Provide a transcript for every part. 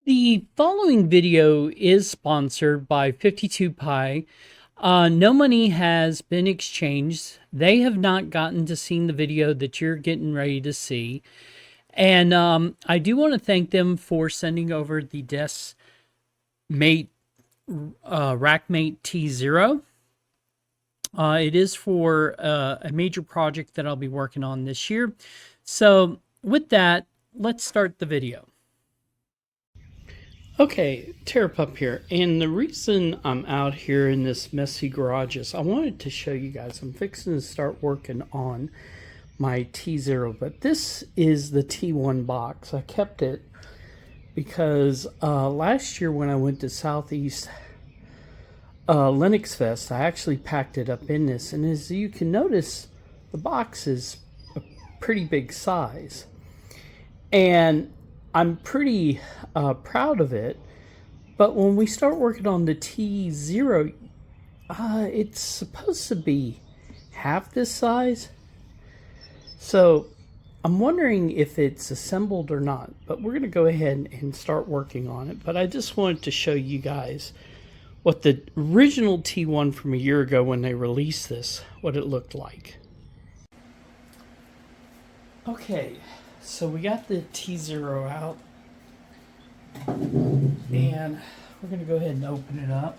The following video is sponsored by 52Pi. No money has been exchanged. They have not gotten to see the video that you're getting ready to see. And I do want to thank them for sending over the DeskMate RackMate T0. It is for a major project that I'll be working on this year. So with that, let's start the video. Okay, TerrorPUP here, and the reason I'm out here in this messy garage is I wanted to show you guys I'm fixing to start working on my T0, but this is the T1 box. I kept it because last year when I went to Southeast Linux Fest, I actually packed it up in this, and as you can notice, the box is a pretty big size. And I'm pretty proud of it, but when we start working on the T0, it's supposed to be half this size. So I'm wondering if it's assembled or not, but we're going to go ahead and start working on it. But I just wanted to show you guys what the original T1 from a year ago when they released this, what it looked like. Okay. So we got the T0 out, and we're going to go ahead and open it up.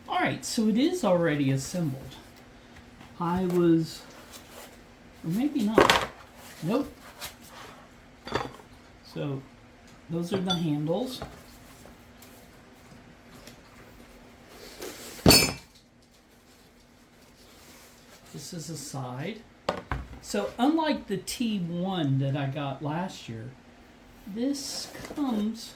Alright, so it is already assembled. Or maybe not. Nope. So those are the handles. This is a side. So unlike the T1 that I got last year, this comes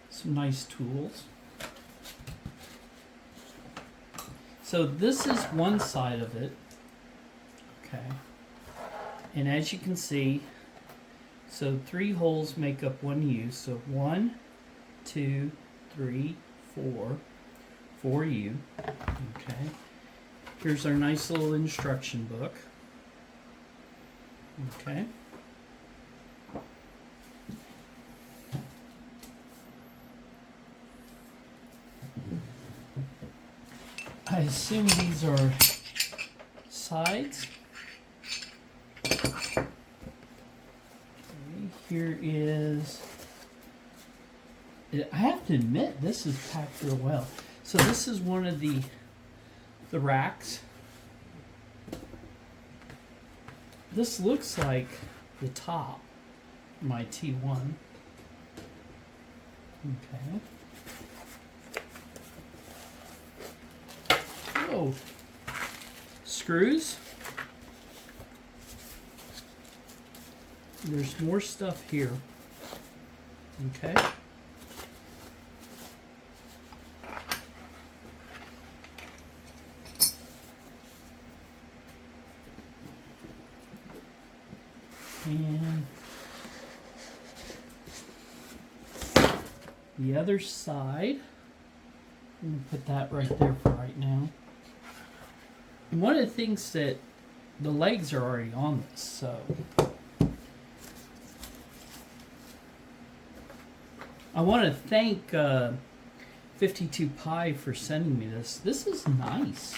some nice tools. So this is one side of it. Okay. And as you can see, so 3 holes make up one U. So 1, 2, 3, 4. For you. Okay. Here's our nice little instruction book. Okay. I assume these are sides. Okay. Here is, I have to admit, this is packed real well. So this is one of the racks. This looks like the top of my T1. Okay. Oh, screws. There's more stuff here. Okay. And the other side, I'm going to put that right there for right now. And one of the things that the legs are already on this, so I want to thank 52Pi for sending me this. This is nice.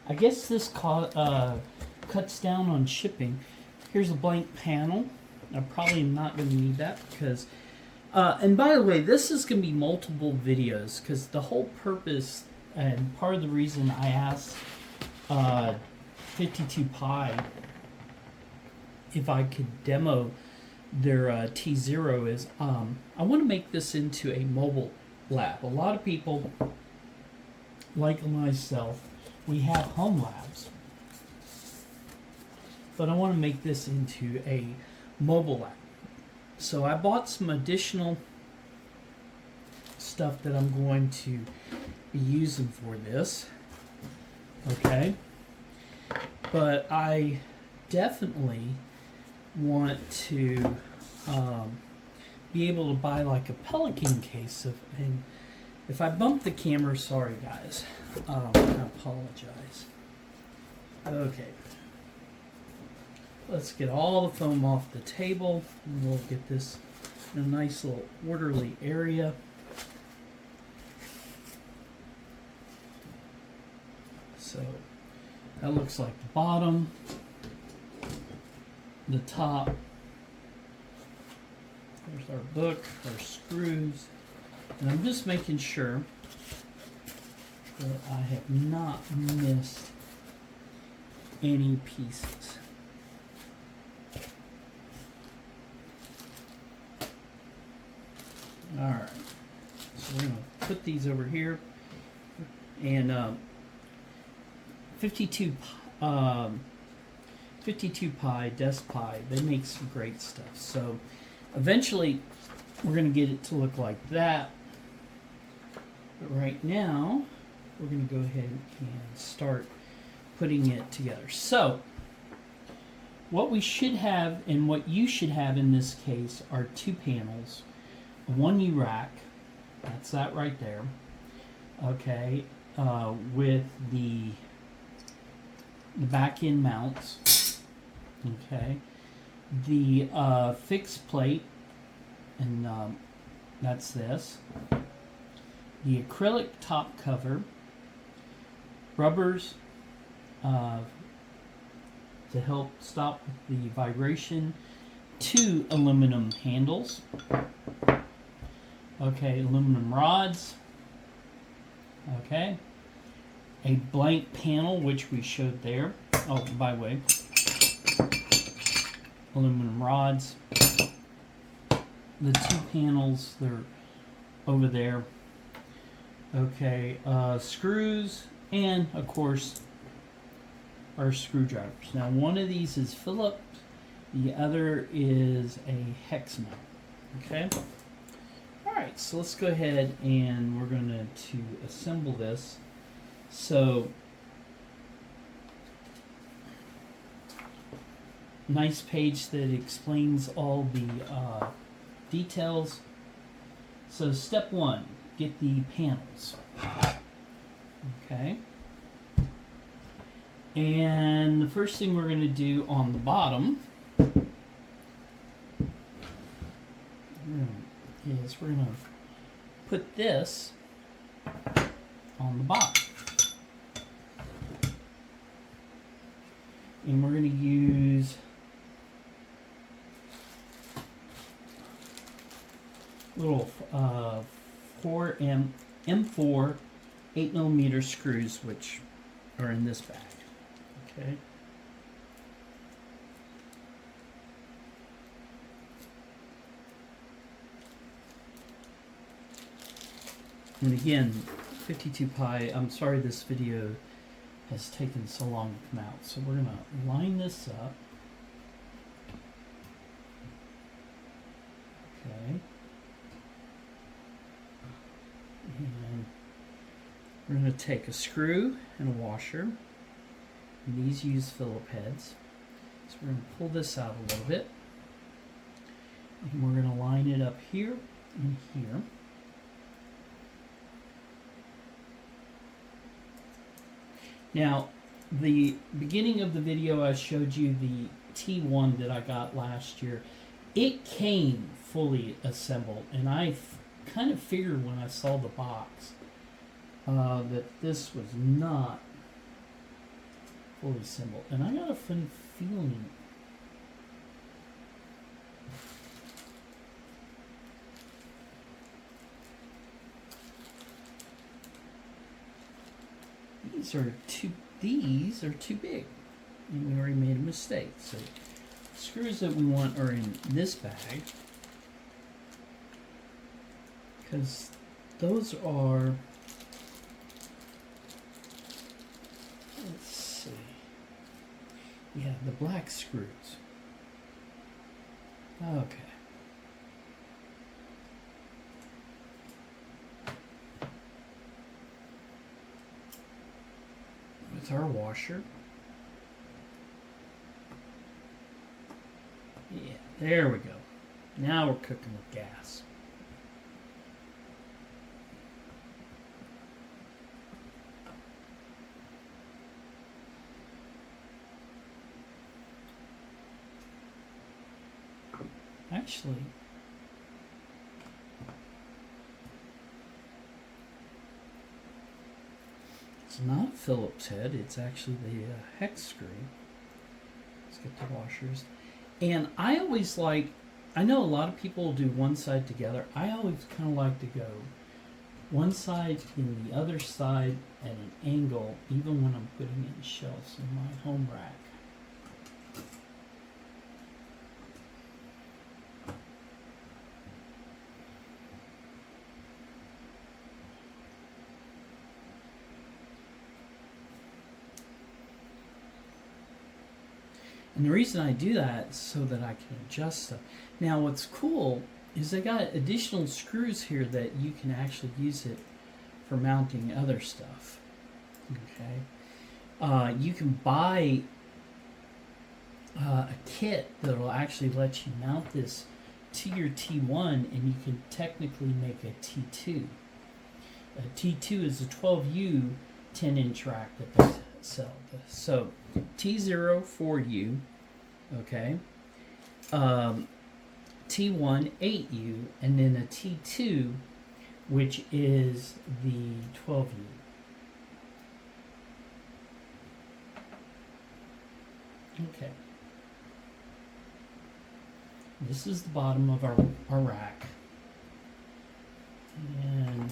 I guess this cuts down on shipping. Here's a blank panel. I probably am not going to need that because and by the way, this is going to be multiple videos because the whole purpose and part of the reason I asked 52Pi if I could demo their T0 is I want to make this into a mobile lab. A lot of people, like myself, we have home labs. But I want to make this into a mobile lab. So I bought some additional stuff that I'm going to be using for this. Okay. But I definitely want to be able to buy like a Pelican case of, and If I bump the camera, sorry guys. I apologize. Okay. Let's get all the foam off the table, and we'll get this in a nice little orderly area. So that looks like the bottom, the top. There's our book, our screws, and I'm just making sure that I have not missed any pieces. All right, so we're going to put these over here, and 52 Pi, DeskPi, they make some great stuff. So eventually we're going to get it to look like that. But right now we're going to go ahead and start putting it together. So what we should have, and what you should have in this case, are two panels. One U rack, that's that right there, okay, with the back end mounts, okay, the fixed plate, and that's this, the acrylic top cover, rubbers to help stop the vibration, two aluminum handles, okay, aluminum rods, okay, a blank panel which we showed there, oh by the way, aluminum rods, the two panels, they're over there, okay, screws, and of course our screwdrivers. Now one of these is Phillips, the other is a hex mount, okay. Alright, so let's go ahead and we're going to assemble this. So, nice page that explains all the details. So step one, get the panels. Okay. And the first thing we're going to do on the bottom is we're going to put this on the bottom. And we're going to use little M4 8mm screws, which are in this bag. Okay. And again, 52 Pi, I'm sorry this video has taken so long to come out. So we're going to line this up. Okay. And we're going to take a screw and a washer. And these use Phillip heads. So we're going to pull this out a little bit. And we're going to line it up here and here. Now, the beginning of the video I showed you the T1 that I got last year. It came fully assembled, and I kind of figured when I saw the box that this was not fully assembled. And I got a funny feeling these are too big, and we already made a mistake. So the screws that we want are in this bag, because those are, let's see, yeah, the black screws. Okay. With our washer. Yeah, there we go. Now we're cooking with gas. actually, it's not a Phillips head, it's actually the hex screw. Let's get the washers. And I always like, I know a lot of people do one side together. I always kind of like to go one side in the other side at an angle, even when I'm putting in shelves in my home rack. And the reason I do that is so that I can adjust stuff. Now what's cool is they got additional screws here that you can actually use it for mounting other stuff. Okay, you can buy a kit that will actually let you mount this to your T1, and you can technically make a T2. A T2 is a 12U 10-inch rack that they sell. So T0 4U, okay, T1 8U, and then a T2, which is the 12U. Okay. This is the bottom of our rack. And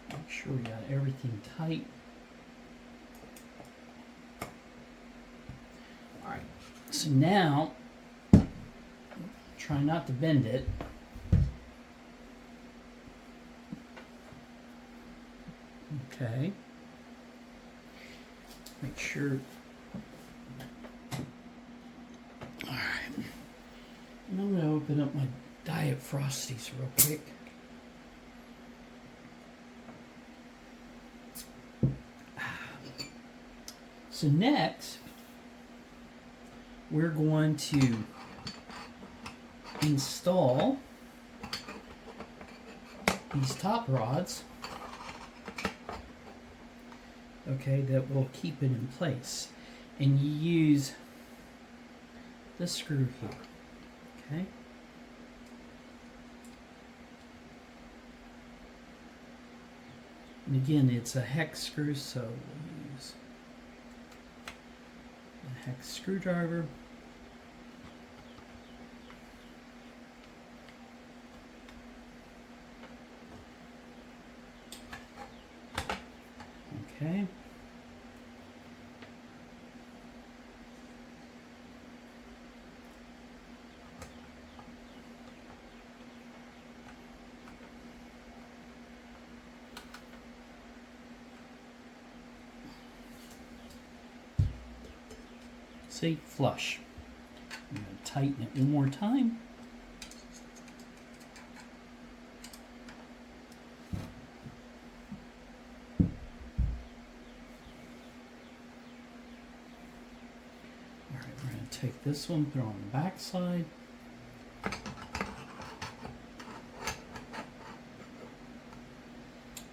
make sure we got everything tight. All right. So now, try not to bend it. Okay. Make sure. All right. And I'm going to open up my Diet Frosties real quick. So next, we're going to install these top rods, okay, that will keep it in place. And you use this screw here, okay? And again, it's a hex screw, so we'll use a hex screwdriver. Okay. See, flush. I'm going to tighten it one more time. All right, we're going to take this one, put it on the back side.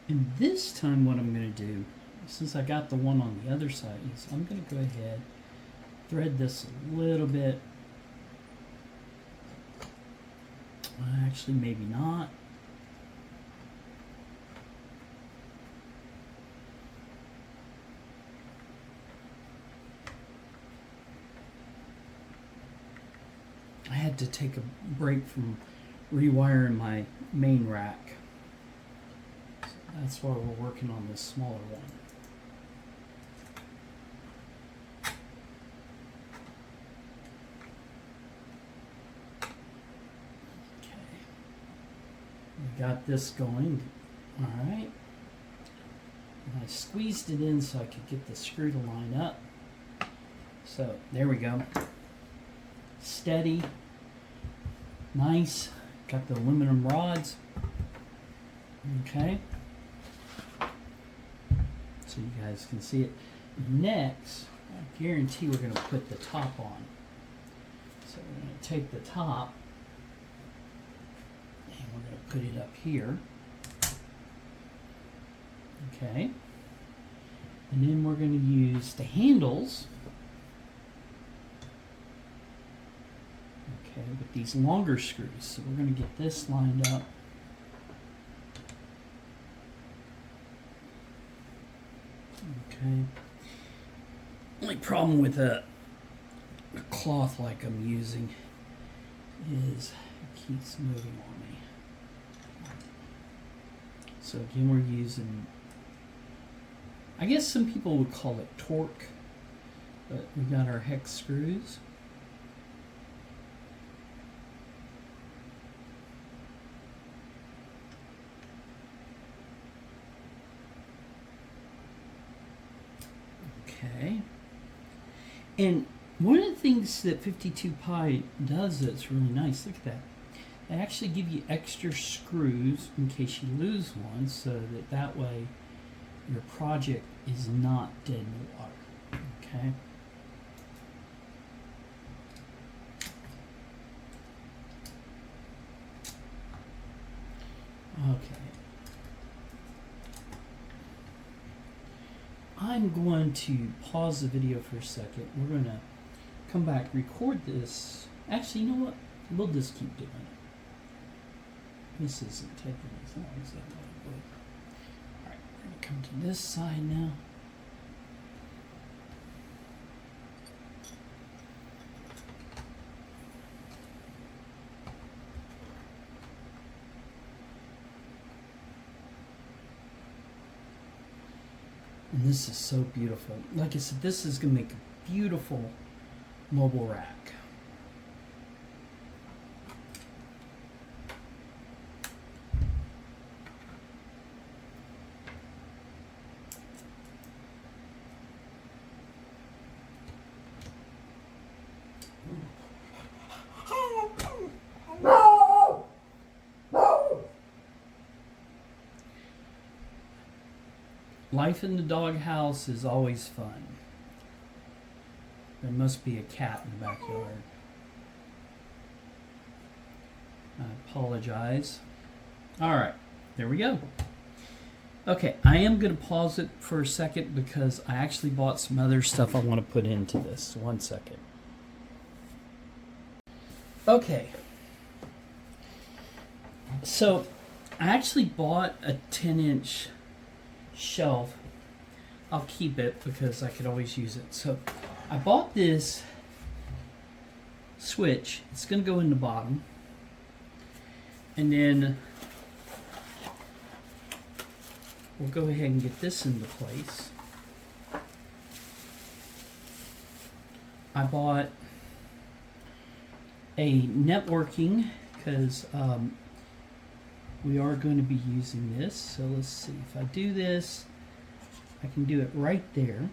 And this time what I'm going to do, since I got the one on the other side, is I'm going to go ahead, thread this a little bit. Actually, maybe not. I had to take a break from rewiring my main rack. So that's why we're working on this smaller one. Got this going. All right. And I squeezed it in so I could get the screw to line up. So there we go. Steady. Nice. Got the aluminum rods. Okay. So you guys can see it. Next, I guarantee we're going to put the top on. So we're going to take the top. We're going to put it up here. Okay. And then we're going to use the handles, okay, with these longer screws. So we're going to get this lined up. Okay. Only problem with a cloth like I'm using is it keeps moving on me. So again, we're using, I guess some people would call it torque, but we got our hex screws. Okay. And one of the things that 52Pi does that's really nice, look at that. They actually give you extra screws in case you lose one, so that way your project is not dead in the water. Okay. Okay. I'm going to pause the video for a second. We're going to come back, record this. Actually, you know what? We'll just keep doing it. This isn't taking as long as I thought it would. Alright, we're going to come to this side now. And this is so beautiful. Like I said, this is going to make a beautiful mobile rack. Life in the doghouse is always fun. There must be a cat in the backyard. I apologize. Alright, there we go. Okay, I am going to pause it for a second because I actually bought some other stuff I want to put into this. 1 second. Okay. So, I actually bought a 10-inch shelf. I'll keep it because I could always use it. So I bought this switch. It's going to go in the bottom, and then we'll go ahead and get this into place. I bought a networking because we are going to be using this. So let's see, if I do this, I can do it right there.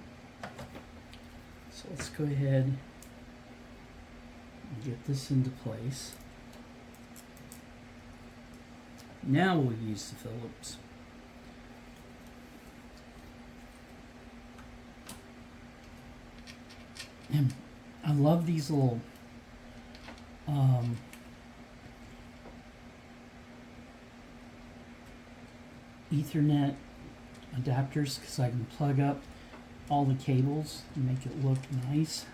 So let's go ahead and get this into place. Now we'll use the Phillips. And I love these little Ethernet adapters because I can plug up all the cables and make it look nice.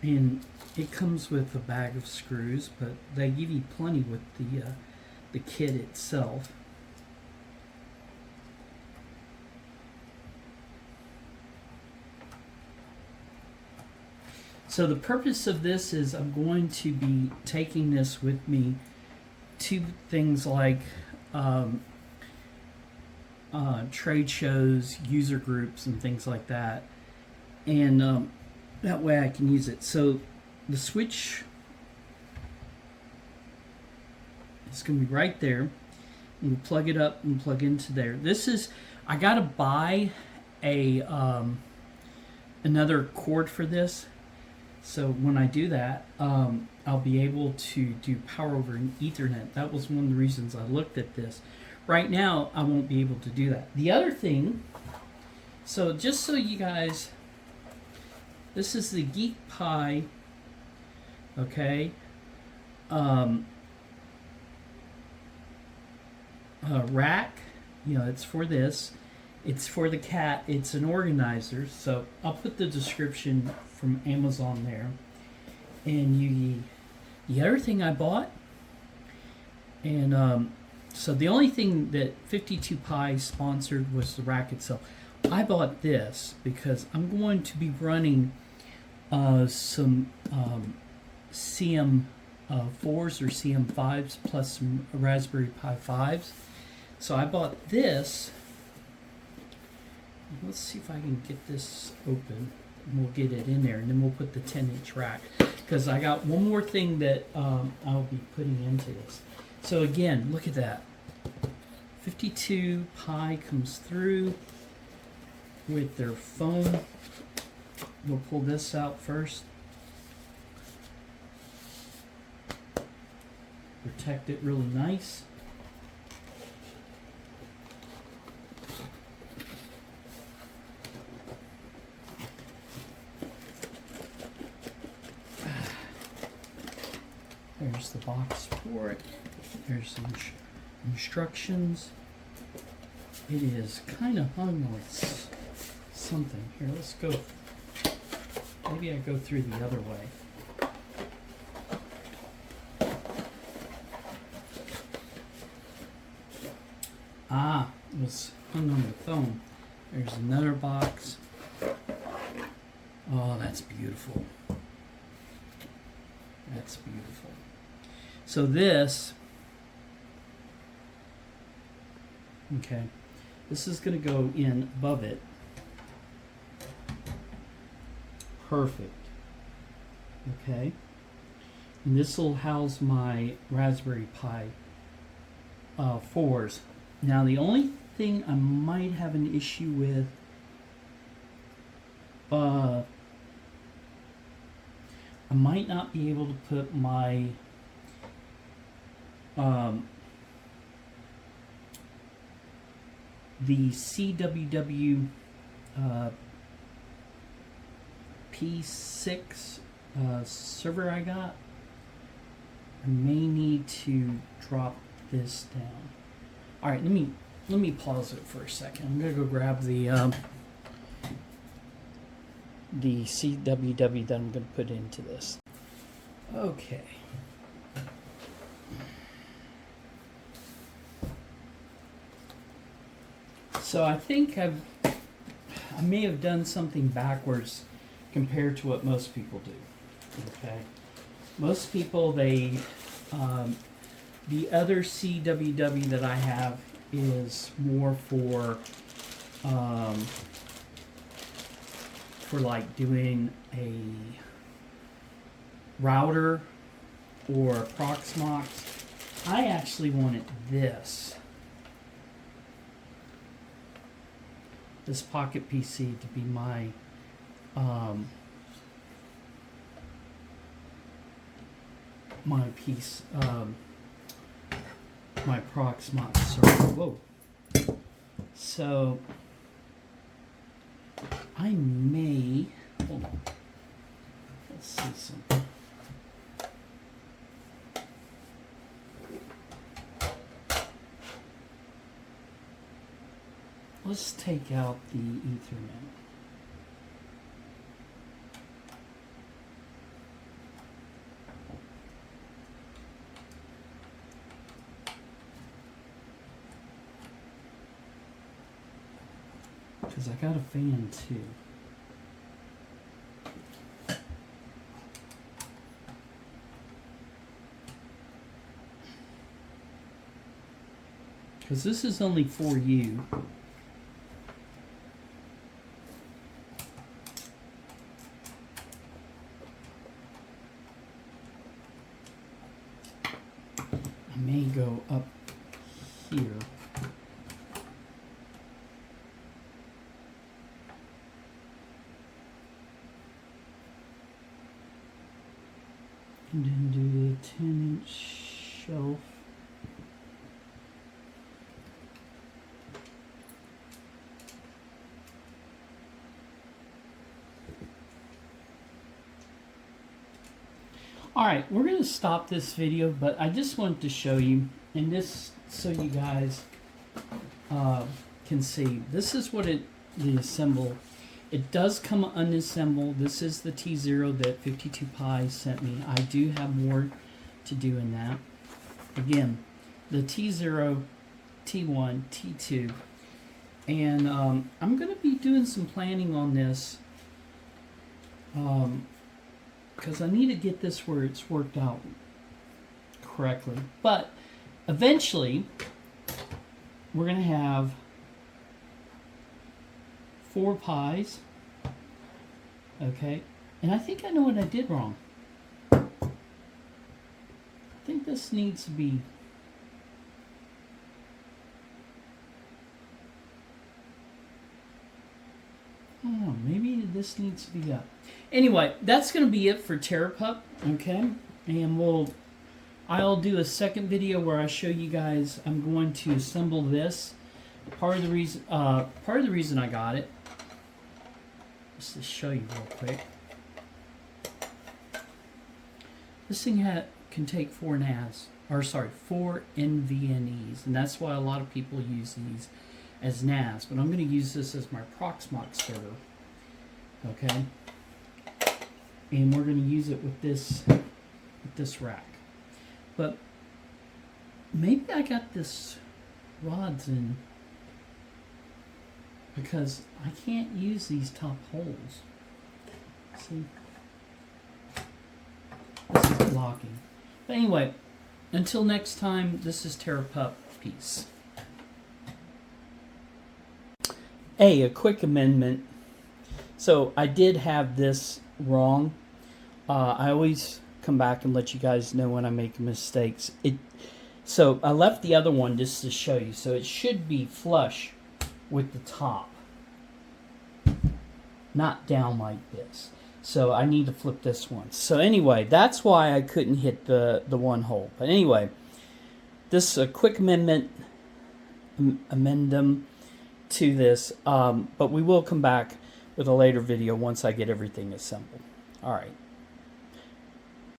And it comes with a bag of screws, but they give you plenty with the kit itself. So the purpose of this is I'm going to be taking this with me to things like trade shows, user groups, and things like that. And that way I can use it. So the switch is going to be right there. And we'll plug it up and plug into there. This is, I got to buy a another cord for this. So when I do that, I'll be able to do power over Ethernet. That was one of the reasons I looked at this. Right now, I won't be able to do that. The other thing, so just so you guys, this is the GeeekPi Okay. Rack, it's for this. It's for the cat. It's an organizer. So I'll put the description from Amazon there. And the other thing I bought, and so the only thing that 52Pi sponsored was the rack itself. I bought this because I'm going to be running some CM4s or CM5s plus some Raspberry Pi 5s. So I bought this. Let's see if I can get this open. And we'll get it in there, and then we'll put the 10-inch rack. Because I got one more thing that I'll be putting into this. So again, look at that. 52Pi comes through with their foam. We'll pull this out first. Protect it really nice. There's the box for it. There's some instructions. It is kind of hung with something. Here, let's go. Maybe I go through the other way. Ah, it was hung on the foam. There's another box. Oh, that's beautiful. That's beautiful. So this, okay, this is going to go in above it. Perfect. Okay. And this will house my Raspberry Pi 4s. Now the only thing I might have an issue with, I might not be able to put my the CWWK P6 server I got. I may need to drop this down. All right, let me pause it for a second. I'm gonna go grab the CWW that I'm gonna put into this. Okay. So I think I may have done something backwards compared to what most people do. Okay, most people the other CWW that I have is more for like doing a router or a Proxmox. I actually wanted this Pocket PC to be my my piece, my Proxmox. Sorry, whoa. So I may, hold on. Let's see something. Let's take out the Ethernet. Because I got a fan too. Because this is only for you. I may go up here. And then do the 10-inch shelf. Alright, we're going to stop this video, but I just wanted to show you, and this so you guys can see. This is what the assemble. It does come unassembled. This is the T0 that 52Pi sent me. I do have more to do in that. Again, the T0, T1, T2. And I'm going to be doing some planning on this because I need to get this where it's worked out correctly. But eventually, we're going to have 4 Pis. Okay. And I think I know what I did wrong. I think this needs to be... Oh, maybe this needs to be up. Anyway, that's going to be it for TerrorPUP, okay? And I'll do a second video where I show you guys. I'm going to assemble this. Part of the reason I got it, just to show you real quick. This thing can take 4 NVNEs, and that's why a lot of people use these as NAS, but I'm going to use this as my Proxmox server, okay? And we're going to use it with this rack. But maybe I got this rods in because I can't use these top holes. See? This is blocking. But anyway, until next time, this is TerrorPUP. Peace. Hey, a quick amendment. So I did have this wrong. I always come back and let you guys know when I make mistakes. So I left the other one just to show you. So it should be flush with the top, not down like this. So I need to flip this one. So anyway, that's why I couldn't hit the one hole. But anyway, this is a quick addendum to this, but we will come back with a later video once I get everything assembled. All right.